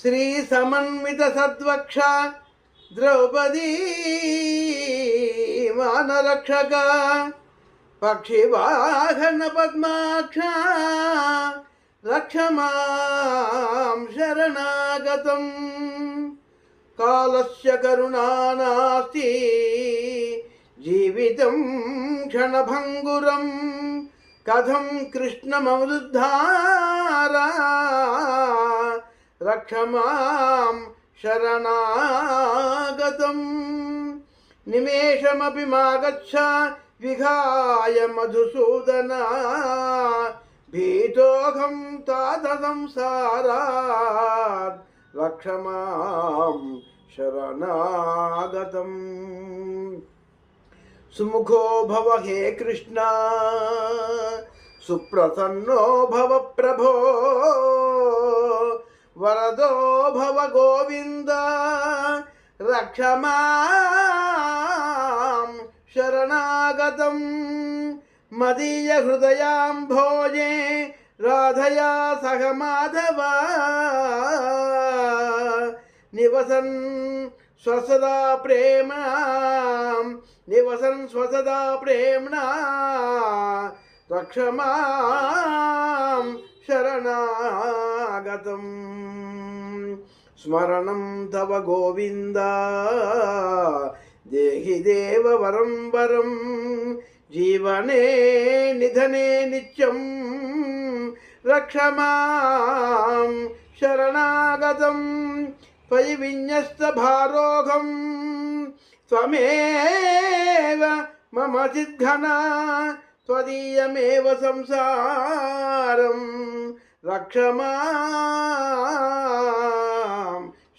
శ్రీ సమన్విత సద్వక్ష ద్రౌపదీ మానరక్షక పక్షివాహన పద్మాక్ష రక్ష మాం శరణాగతం. కాలస్య కరుణా నాస్తి జీవితం క్షణభంగురం కథం కృష్ణమవరుద్ధారా రక్ష మాం శరణాగతం. నిమేషమపి మాగచ్చ విఘాయ మధుసూదన భీతోహం తాత సంసారాత్ రక్ష మాం శరణాగతం. సుముఖో భవ హే కృష్ణ సుప్రసన్నో భవ ప్రభో వరదో భవ గోవింద రక్ష మాం శరణాగతం. మదీయ హృదయాంభోజే రాధయా సహ మాధవ నివసన్ స్వసదా ప్రేమ్ణా రక్ష మాం శరణాగతం. స్మరణం తవ గోవింద దేహి దేవ వరం వరం జీవనే నిధనే నిత్యం రక్ష మాం శరణాగతం. త్వయి విన్యస్త భారోఘం త్వమేవ మమ చిద్ఘనా త్వదీయమేవ సంసారం రక్ష మాం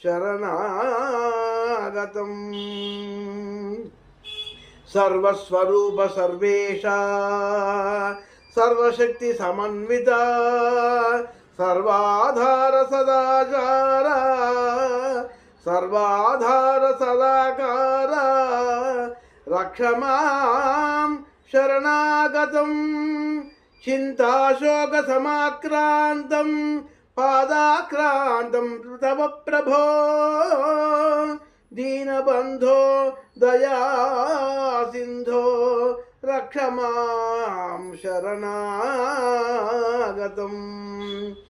శరణాగతం. సర్వస్వరూప సర్వేశ సర్వశక్తి సమన్విత సర్వాధార సదాచార సర్వాధార సదాకార రక్ష మాం శరణాగతం. చింతాశోక సమాక్రాంతం పాదాక్రాంతం తవ ప్రభో దీనబంధో దయా సింధో రక్ష మాం శరణాగతం.